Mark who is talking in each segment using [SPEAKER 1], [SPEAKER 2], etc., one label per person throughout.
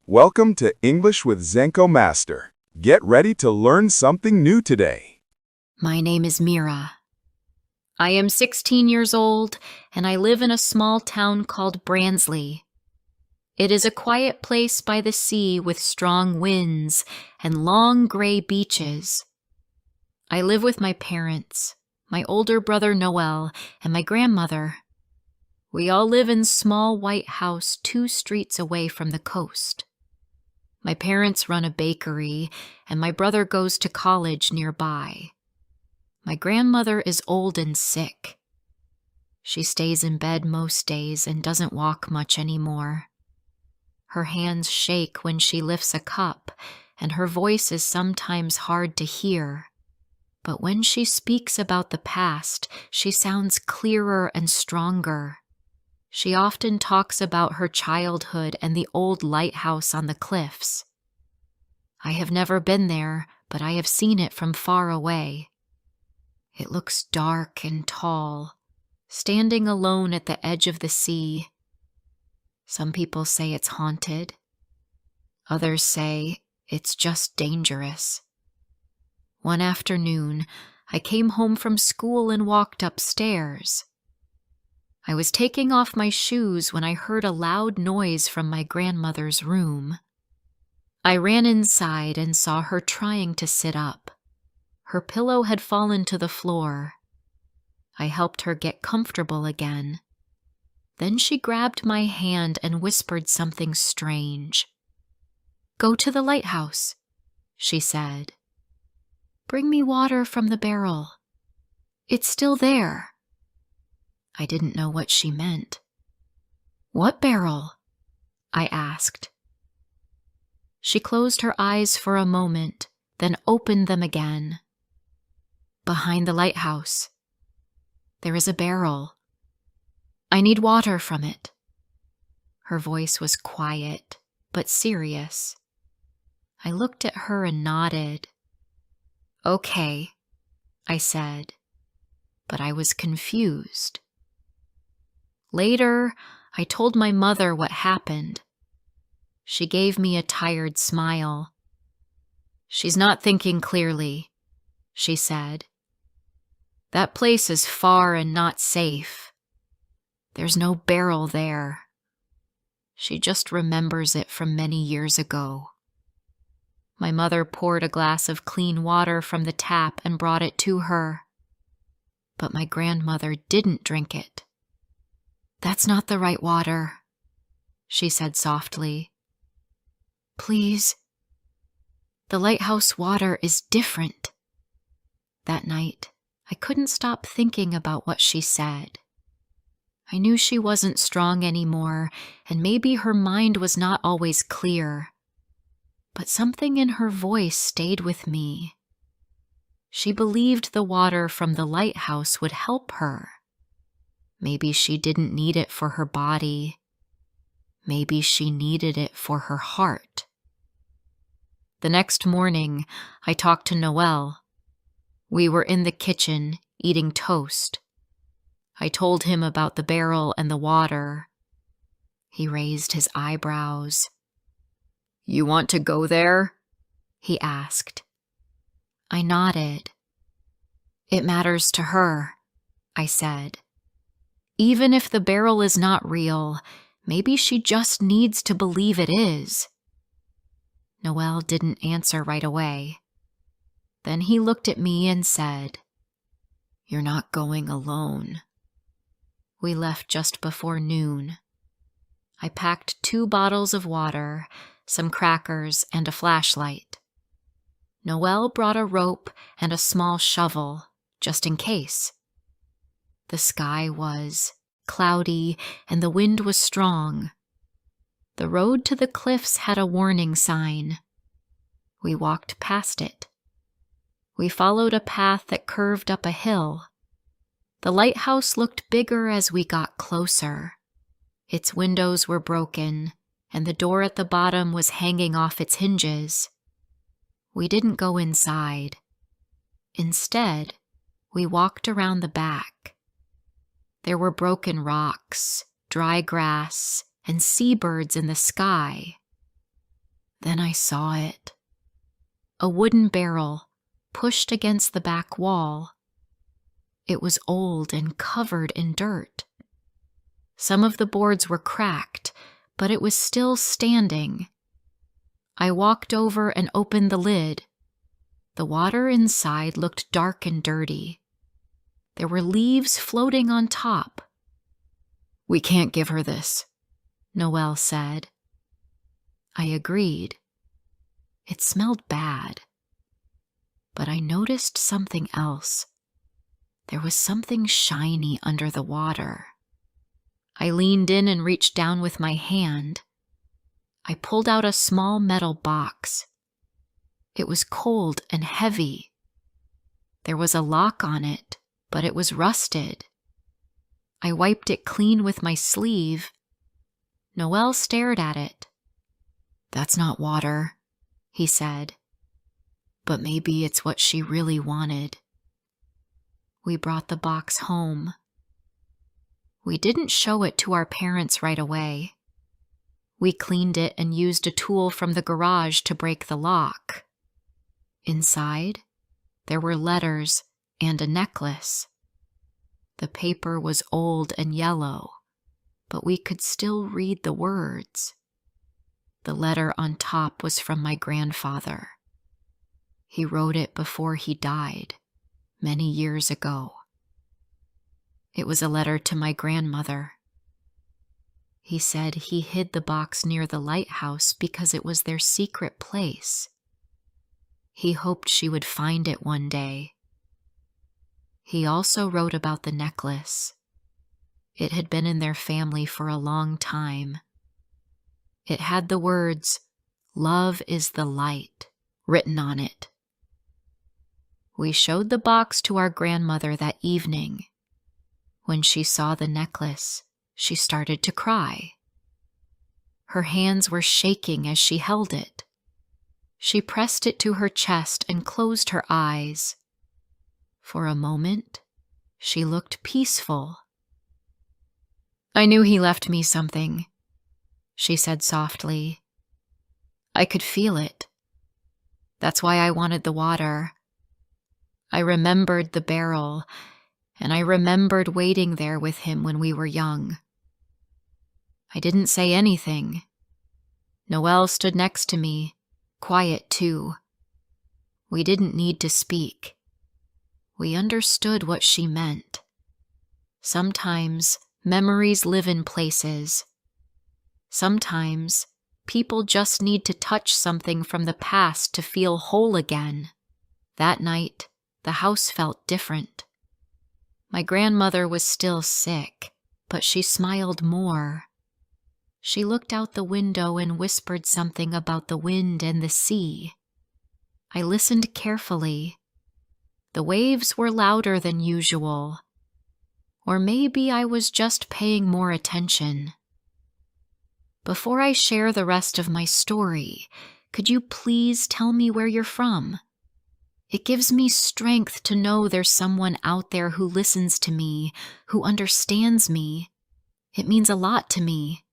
[SPEAKER 1] Welcome to English with Zenko Master. Get ready to learn something new today.
[SPEAKER 2] My name is Mira. I am 16 years old and I live in a small town called Bransley. It is a quiet place by the sea with strong winds and long gray beaches. I live with my parents, my older brother Noel, and my grandmother. We all live in a small white house 2 streets away from the coast. My parents run a bakery and my brother goes to college nearby. My grandmother is old and sick. She stays in bed most days and doesn't walk much anymore. Her hands shake when she lifts a cup, and her voice is sometimes hard to hear. But when she speaks about the past, she sounds clearer and stronger. She often talks about her childhood and the old lighthouse on the cliffs. I have never been there, but I have seen it from far away. It looks dark and tall, standing alone at the edge of the sea. Some people say it's haunted. Others say it's just dangerous. One afternoon, I came home from school and walked upstairs. I was taking off my shoes when I heard a loud noise from my grandmother's room. I ran inside and saw her trying to sit up. Her pillow had fallen to the floor. I helped her get comfortable again. Then she grabbed my hand and whispered something strange. "Go to the lighthouse," she said. "Bring me water from the barrel. It's still there." I didn't know what she meant. "What barrel?" I asked. She closed her eyes for a moment, then opened them again. "Behind the lighthouse. There is a barrel. I need water from it." Her voice was quiet, but serious. I looked at her and nodded. "Okay," I said, but I was confused. Later, I told my mother what happened. She gave me a tired smile. "She's not thinking clearly," she said. "That place is far and not safe. There's no barrel there. She just remembers it from many years ago." My mother poured a glass of clean water from the tap and brought it to her. But my grandmother didn't drink it. "That's not the right water," she said softly. "Please. The lighthouse water is different." That night, I couldn't stop thinking about what she said. I knew she wasn't strong anymore, and maybe her mind was not always clear. But something in her voice stayed with me. She believed the water from the lighthouse would help her. Maybe she didn't need it for her body. Maybe she needed it for her heart. The next morning, I talked to Noel. We were in the kitchen, eating toast. I told him about the barrel and the water. He raised his eyebrows. "You want to go there?" he asked. I nodded. "It matters to her," I said. "Even if the barrel is not real, maybe she just needs to believe it is." Noel didn't answer right away. Then he looked at me and said, "You're not going alone." We left just before noon. I packed 2 bottles of water, some crackers, and a flashlight. Noel brought a rope and a small shovel, just in case. The sky was cloudy and the wind was strong. The road to the cliffs had a warning sign. We walked past it. We followed a path that curved up a hill. The lighthouse looked bigger as we got closer. Its windows were broken, and the door at the bottom was hanging off its hinges. We didn't go inside. Instead, we walked around the back. There were broken rocks, dry grass, and seabirds in the sky. Then I saw it. A wooden barrel pushed against the back wall. It was old and covered in dirt. Some of the boards were cracked, but it was still standing. I walked over and opened the lid. The water inside looked dark and dirty. There were leaves floating on top. "We can't give her this," Noel said. I agreed. It smelled bad. But I noticed something else. There was something shiny under the water. I leaned in and reached down with my hand. I pulled out a small metal box. It was cold and heavy. There was a lock on it, but it was rusted. I wiped it clean with my sleeve. Noel stared at it. "That's not water," he said. "But maybe it's what she really wanted." We brought the box home. We didn't show it to our parents right away. We cleaned it and used a tool from the garage to break the lock. Inside, there were letters and a necklace. The paper was old and yellow, but we could still read the words. The letter on top was from my grandfather. He wrote it before he died, many years ago. It was a letter to my grandmother. He said he hid the box near the lighthouse because it was their secret place. He hoped she would find it one day. He also wrote about the necklace. It had been in their family for a long time. It had the words, "Love is the light," written on it. We showed the box to our grandmother that evening. When she saw the necklace, she started to cry. Her hands were shaking as she held it. She pressed it to her chest and closed her eyes. For a moment, she looked peaceful. "I knew he left me something," she said softly. "I could feel it. That's why I wanted the water. I remembered the barrel, and I remembered waiting there with him when we were young." I didn't say anything. Noel stood next to me, quiet too. We didn't need to speak. We understood what she meant. Sometimes memories live in places. Sometimes people just need to touch something from the past to feel whole again. That night, the house felt different. My grandmother was still sick, but she smiled more. She looked out the window and whispered something about the wind and the sea. I listened carefully. The waves were louder than usual. Or maybe I was just paying more attention. Before I share the rest of my story, could you please tell me where you're from? It gives me strength to know there's someone out there who listens to me, who understands me. It means a lot to me.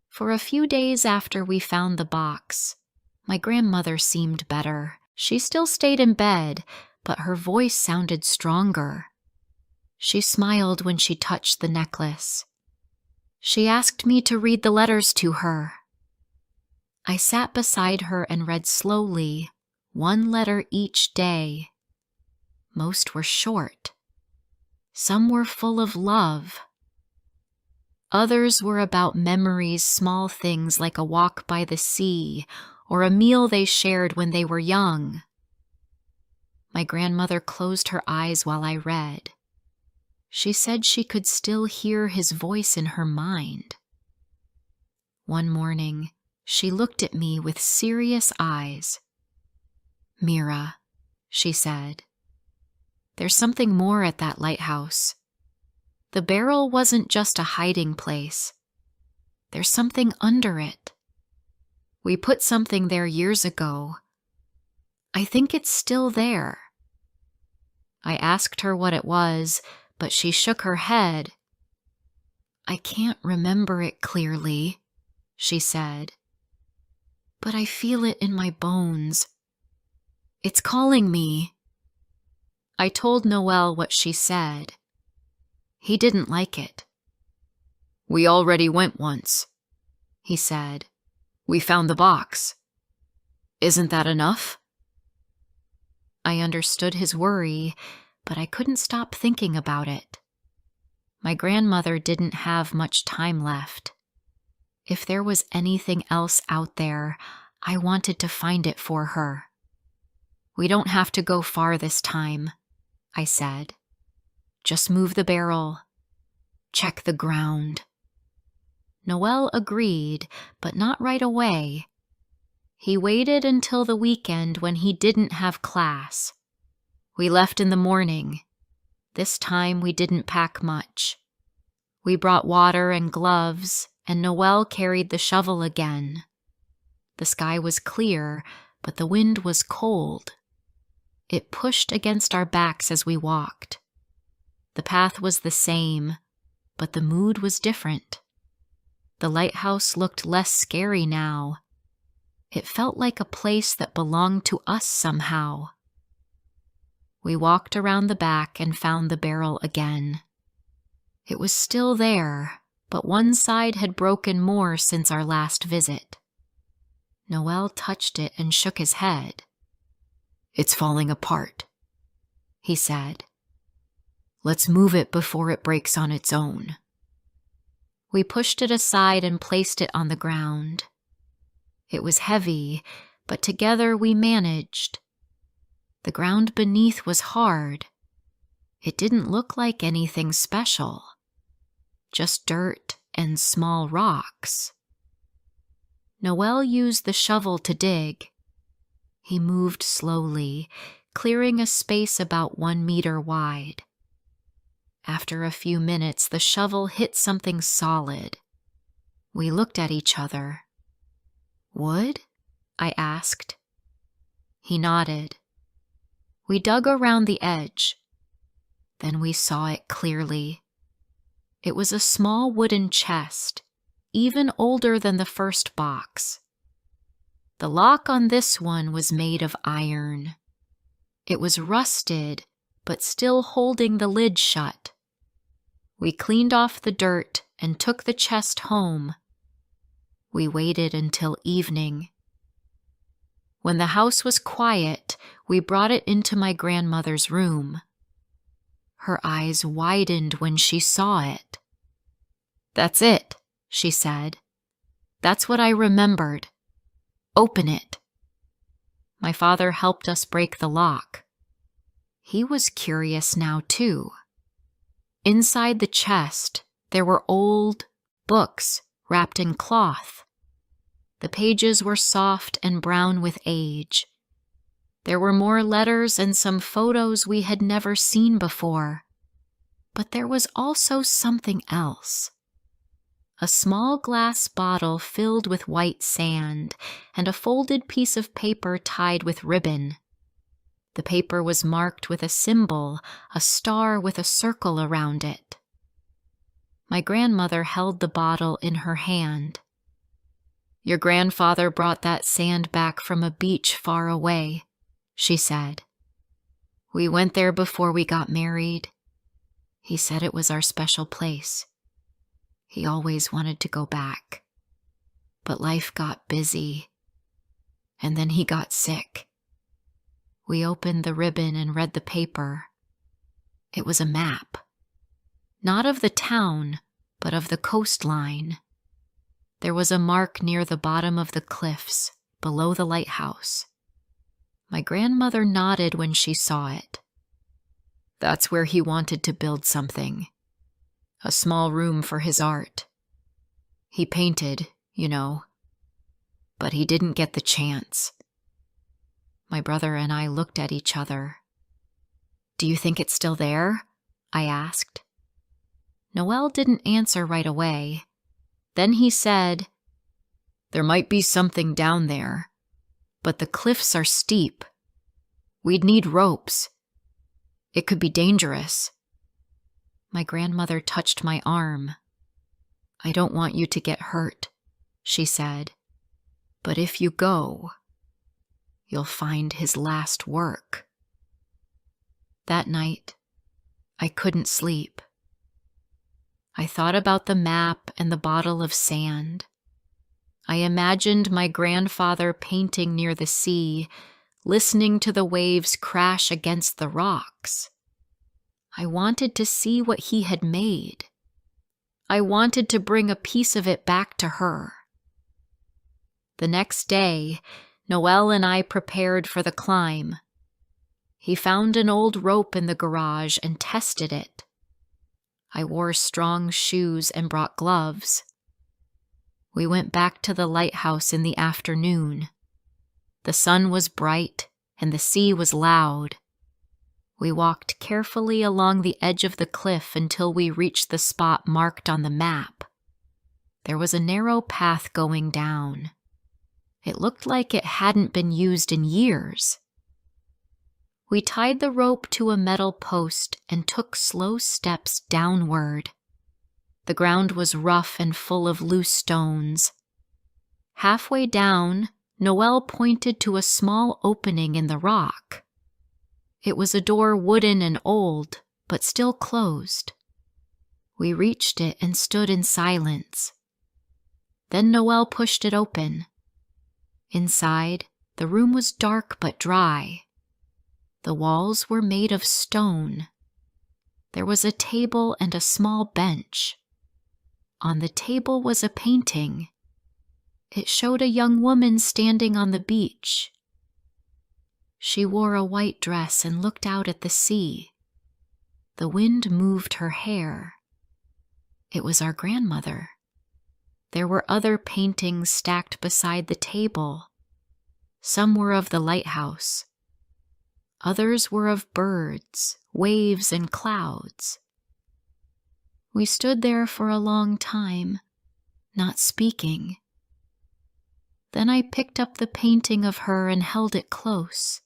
[SPEAKER 2] For a few days after we found the box, my grandmother seemed better. She still stayed in bed, but her voice sounded stronger. She smiled when she touched the necklace. She asked me to read the letters to her. I sat beside her and read slowly, one letter each day. Most were short. Some were full of love. Others were about memories, small things like a walk by the sea or a meal they shared when they were young. My grandmother closed her eyes while I read. She said she could still hear his voice in her mind. One morning, she looked at me with serious eyes. "Mira," she said, "there's something more at that lighthouse. The barrel wasn't just a hiding place. There's something under it. We put something there years ago. I think it's still there." I asked her what it was, but she shook her head. "I can't remember it clearly," she said. but I feel it in my bones. It's calling me. I told Noel what she said. He didn't like it. We already went once, he said. We found the box. Isn't that enough? I understood his worry, but I couldn't stop thinking about it. My grandmother didn't have much time left. If there was anything else out there, I wanted to find it for her. We don't have to go far this time, I said. Just move the barrel. Check the ground. Noel agreed, but not right away. He waited until the weekend when he didn't have class. We left in the morning. This time we didn't pack much. We brought water and gloves, and Noel carried the shovel again. The sky was clear, but the wind was cold. It pushed against our backs as we walked. The path was the same, but the mood was different. The lighthouse looked less scary now. It felt like a place that belonged to us somehow. We walked around the back and found the barrel again. It was still there, but one side had broken more since our last visit. Noel touched it and shook his head. It's falling apart, he said. Let's move it before it breaks on its own. We pushed it aside and placed it on the ground. It was heavy, but together we managed. The ground beneath was hard. It didn't look like anything special, just dirt and small rocks. Noel used the shovel to dig. He moved slowly, clearing a space about 1 meter wide. After a few minutes, the shovel hit something solid. We looked at each other. Wood? I asked. He nodded. We dug around the edge. Then we saw it clearly. It was a small wooden chest, even older than the first box. The lock on this one was made of iron. It was rusted, but still holding the lid shut. We cleaned off the dirt and took the chest home. We waited until evening. When the house was quiet, we brought it into my grandmother's room. Her eyes widened when she saw it. That's it, she said. That's what I remembered. Open it. My father helped us break the lock. He was curious now, too. Inside the chest, there were old books wrapped in cloth. The pages were soft and brown with age. There were more letters and some photos we had never seen before. But there was also something else. A small glass bottle filled with white sand and a folded piece of paper tied with ribbon. The paper was marked with a symbol, a star with a circle around it. My grandmother held the bottle in her hand. Your grandfather brought that sand back from a beach far away, she said. We went there before we got married. He said it was our special place. He always wanted to go back. But life got busy. And then he got sick. We opened the ribbon and read the paper. It was a map. Not of the town, but of the coastline. There was a mark near the bottom of the cliffs, below the lighthouse. My grandmother nodded when she saw it. That's where he wanted to build something. A small room for his art. He painted, you know. But he didn't get the chance. My brother and I looked at each other. Do you think it's still there? I asked. Noel didn't answer right away. Then he said, There might be something down there, but the cliffs are steep. We'd need ropes. It could be dangerous. My grandmother touched my arm. I don't want you to get hurt, she said. But if you go, you'll find his last work." That night, I couldn't sleep. I thought about the map and the bottle of sand. I imagined my grandfather painting near the sea, listening to the waves crash against the rocks. I wanted to see what he had made. I wanted to bring a piece of it back to her. The next day, Noel and I prepared for the climb. He found an old rope in the garage and tested it. I wore strong shoes and brought gloves. We went back to the lighthouse in the afternoon. The sun was bright and the sea was loud. We walked carefully along the edge of the cliff until we reached the spot marked on the map. There was a narrow path going down. It looked like it hadn't been used in years. We tied the rope to a metal post and took slow steps downward. The ground was rough and full of loose stones. Halfway down, Noel pointed to a small opening in the rock. It was a door, wooden and old, but still closed. We reached it and stood in silence. Then Noel pushed it open. Inside, the room was dark but dry. The walls were made of stone. There was a table and a small bench. On the table was a painting. It showed a young woman standing on the beach. She wore a white dress and looked out at the sea. The wind moved her hair. It was our grandmother. There were other paintings stacked beside the table. Some were of the lighthouse. Others were of birds, waves, and clouds. We stood there for a long time, not speaking. Then I picked up the painting of her and held it close.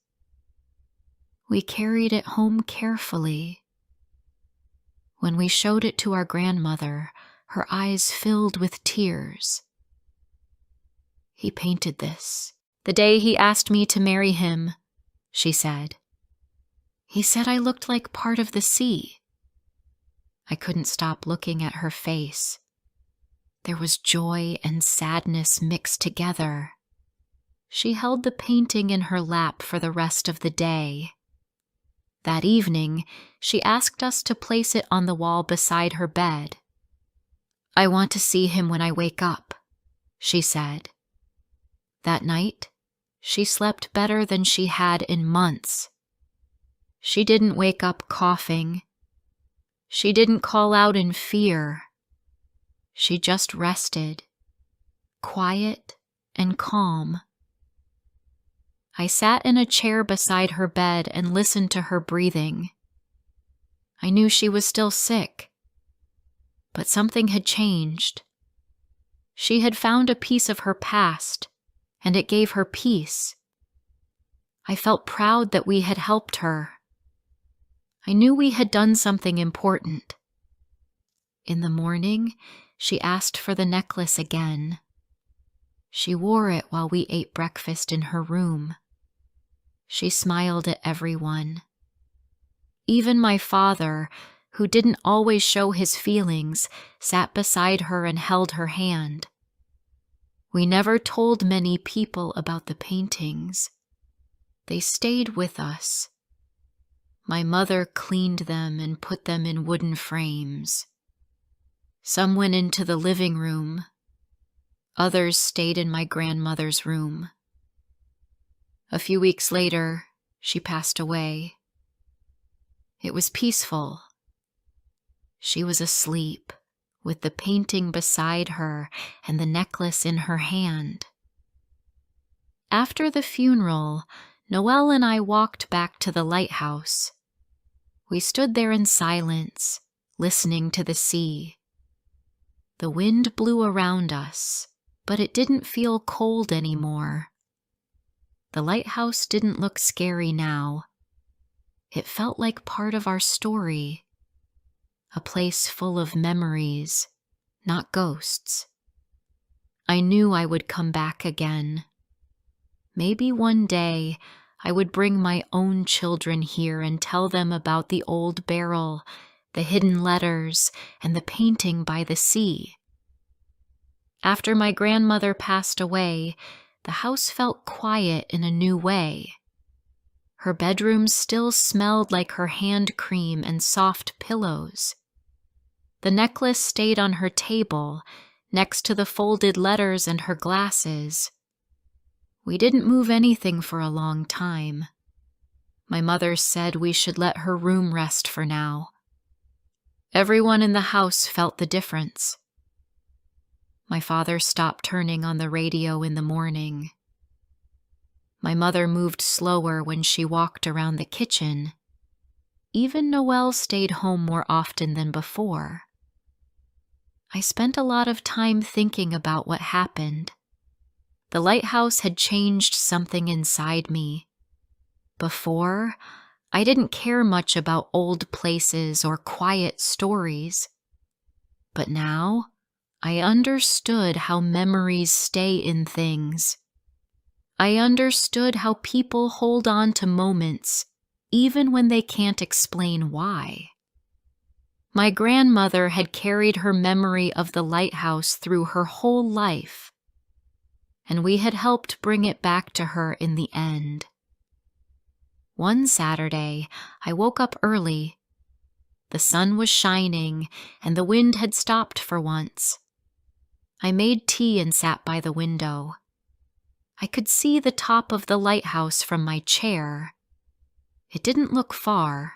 [SPEAKER 2] We carried it home carefully. When we showed it to our grandmother, her eyes filled with tears. "He painted this the day he asked me to marry him," she said. "He said I looked like part of the sea." I couldn't stop looking at her face. There was joy and sadness mixed together. She held the painting in her lap for the rest of the day. That evening, she asked us to place it on the wall beside her bed. "I want to see him when I wake up," she said. That night, she slept better than she had in months. She didn't wake up coughing. She didn't call out in fear. She just rested, quiet and calm. I sat in a chair beside her bed and listened to her breathing. I knew she was still sick, but something had changed. She had found a piece of her past, and it gave her peace. I felt proud that we had helped her. I knew we had done something important. In the morning, she asked for the necklace again. She wore it while we ate breakfast in her room. She smiled at everyone. Even my father, who didn't always show his feelings, sat beside her and held her hand. We never told many people about the paintings. They stayed with us. My mother cleaned them and put them in wooden frames. Some went into the living room. Others stayed in my grandmother's room. A few weeks later, she passed away. It was peaceful. She was asleep, with the painting beside her and the necklace in her hand. After the funeral, Noel and I walked back to the lighthouse. We stood there in silence, listening to the sea. The wind blew around us, but it didn't feel cold anymore. The lighthouse didn't look scary now. It felt like part of our story, a place full of memories, not ghosts. I knew I would come back again. Maybe one day I would bring my own children here and tell them about the old barrel, the hidden letters, and the painting by the sea. After my grandmother passed away, the house felt quiet in a new way. Her bedroom still smelled like her hand cream and soft pillows. The necklace stayed on her table, next to the folded letters and her glasses. We didn't move anything for a long time. My mother said we should let her room rest for now. Everyone in the house felt the difference. My father stopped turning on the radio in the morning. My mother moved slower when she walked around the kitchen. Even Noelle stayed home more often than before. I spent a lot of time thinking about what happened. The lighthouse had changed something inside me. Before, I didn't care much about old places or quiet stories. But now, I understood how memories stay in things. I understood how people hold on to moments, even when they can't explain why. My grandmother had carried her memory of the lighthouse through her whole life, and we had helped bring it back to her in the end. One Saturday, I woke up early. The sun was shining, and the wind had stopped for once. I made tea and sat by the window. I could see the top of the lighthouse from my chair. It didn't look far.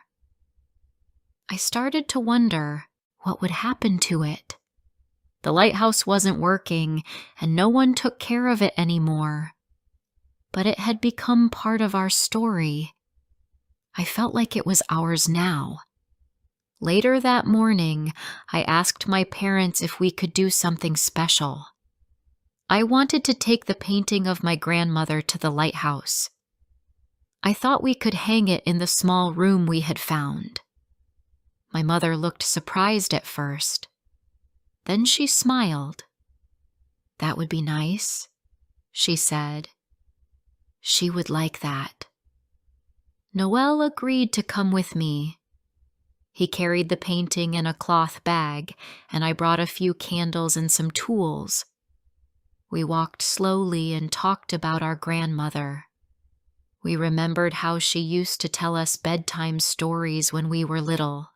[SPEAKER 2] I started to wonder what would happen to it. The lighthouse wasn't working, and no one took care of it anymore. But it had become part of our story. I felt like it was ours now. Later that morning, I asked my parents if we could do something special. I wanted to take the painting of my grandmother to the lighthouse. I thought we could hang it in the small room we had found. My mother looked surprised at first. Then she smiled. "That would be nice," she said. She would like that. Noelle agreed to come with me. He carried the painting in a cloth bag, and I brought a few candles and some tools. We walked slowly and talked about our grandmother. We remembered how she used to tell us bedtime stories when we were little.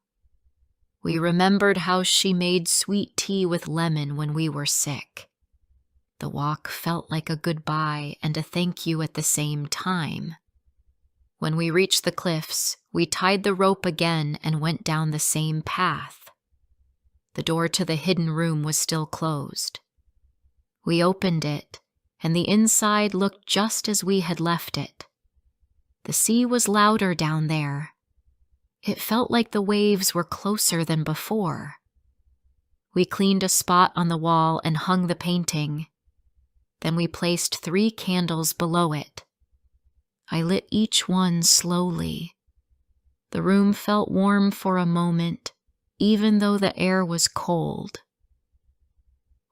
[SPEAKER 2] We remembered how she made sweet tea with lemon when we were sick. The walk felt like a goodbye and a thank you at the same time. When we reached the cliffs, we tied the rope again and went down the same path. The door to the hidden room was still closed. We opened it, and the inside looked just as we had left it. The sea was louder down there. It felt like the waves were closer than before. We cleaned a spot on the wall and hung the painting. Then we placed 3 candles below it. I lit each one slowly. The room felt warm for a moment, even though the air was cold.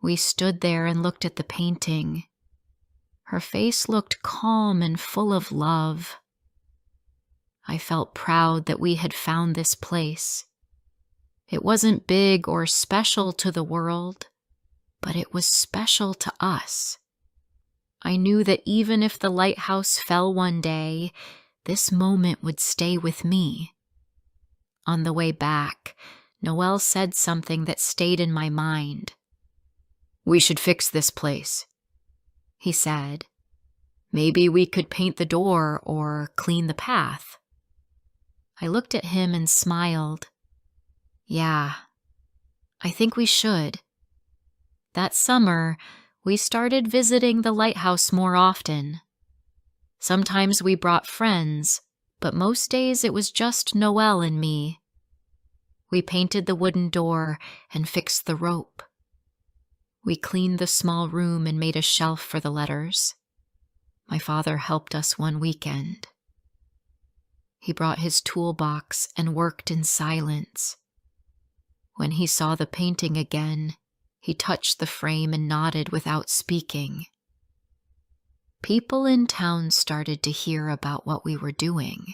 [SPEAKER 2] We stood there and looked at the painting. Her face looked calm and full of love. I felt proud that we had found this place. It wasn't big or special to the world, but it was special to us. I knew that even if the lighthouse fell one day, this moment would stay with me. On the way back, Noelle said something that stayed in my mind. "We should fix this place," he said. "Maybe we could paint the door or clean the path." I looked at him and smiled. "Yeah, I think we should." That summer, we started visiting the lighthouse more often. Sometimes we brought friends, but most days it was just Noelle and me. We painted the wooden door and fixed the rope. We cleaned the small room and made a shelf for the letters. My father helped us one weekend. He brought his toolbox and worked in silence. When he saw the painting again, He touched the frame and nodded without speaking. People in town started to hear about what we were doing.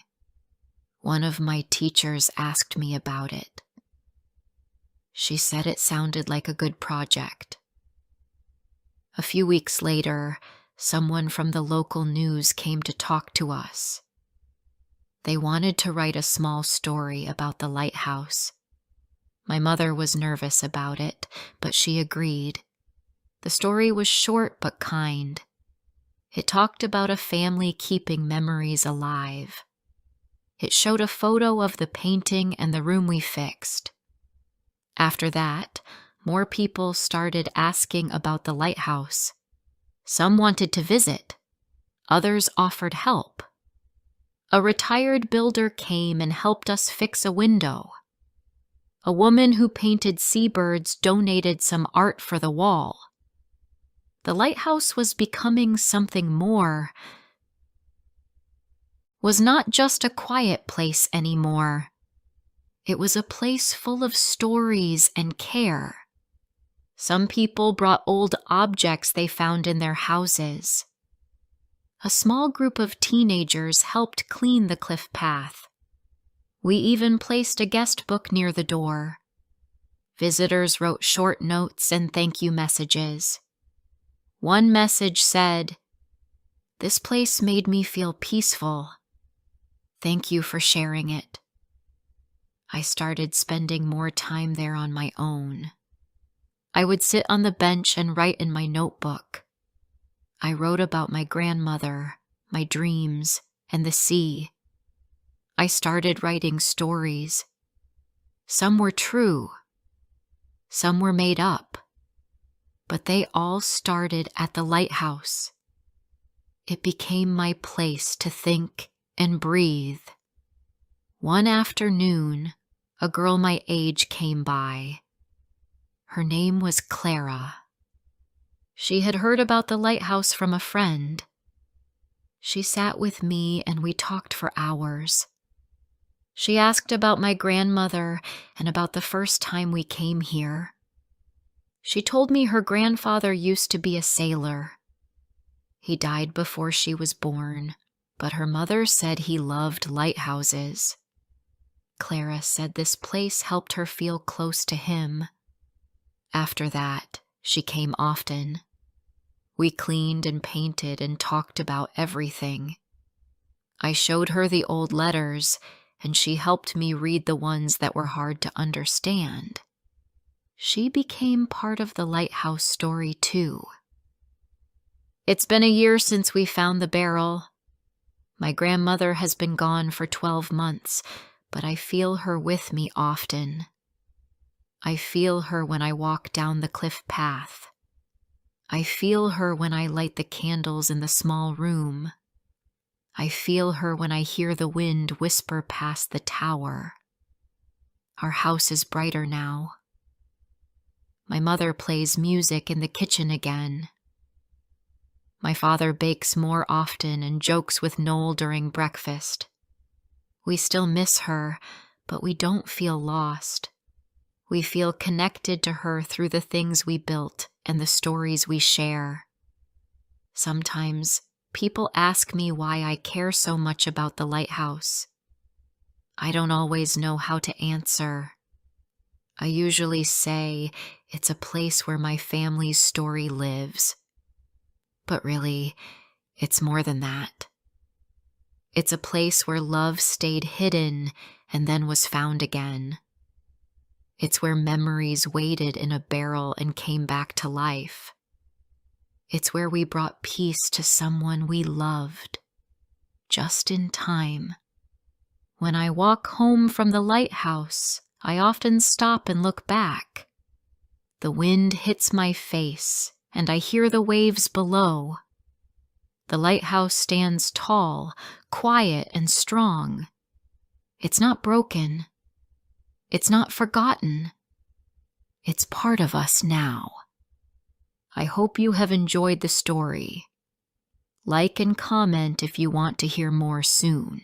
[SPEAKER 2] One of my teachers asked me about it. She said it sounded like a good project. A few weeks later, someone from the local news came to talk to us. They wanted to write a small story about the lighthouse. My mother was nervous about it, but she agreed. The story was short but kind. It talked about a family keeping memories alive. It showed a photo of the painting and the room we fixed. After that, more people started asking about the lighthouse. Some wanted to visit. Others offered help. A retired builder came and helped us fix a window. A woman who painted seabirds donated some art for the wall. The lighthouse was becoming something more. Was not just a quiet place anymore. It was a place full of stories and care. Some people brought old objects they found in their houses. A small group of teenagers helped clean the cliff path. We even placed a guest book near the door. Visitors wrote short notes and thank you messages. One message said, "This place made me feel peaceful. Thank you for sharing it." I started spending more time there on my own. I would sit on the bench and write in my notebook. I wrote about my grandmother, my dreams, and the sea. I started writing stories. Some were true. Some were made up. But they all started at the lighthouse. It became my place to think and breathe. One afternoon, a girl my age came by. Her name was Clara. She had heard about the lighthouse from a friend. She sat with me and we talked for hours. She asked about my grandmother and about the first time we came here. She told me her grandfather used to be a sailor. He died before she was born, but her mother said he loved lighthouses. Clara said this place helped her feel close to him. After that, she came often. We cleaned and painted and talked about everything. I showed her the old letters, and she helped me read the ones that were hard to understand. She became part of the lighthouse story, too. It's been a year since we found the barrel. My grandmother has been gone for 12 months, but I feel her with me often. I feel her when I walk down the cliff path. I feel her when I light the candles in the small room. I feel her when I hear the wind whisper past the tower. Our house is brighter now. My mother plays music in the kitchen again. My father bakes more often and jokes with Noel during breakfast. We still miss her, but we don't feel lost. We feel connected to her through the things we built and the stories we share. Sometimes people ask me why I care so much about the lighthouse. I don't always know how to answer. I usually say it's a place where my family's story lives. But really, it's more than that. It's a place where love stayed hidden and then was found again. It's where memories waited in a barrel and came back to life. It's where we brought peace to someone we loved, just in time. When I walk home from the lighthouse, I often stop and look back. The wind hits my face, and I hear the waves below. The lighthouse stands tall, quiet, and strong. It's not broken. It's not forgotten. It's part of us now. I hope you have enjoyed the story. Like and comment if you want to hear more soon.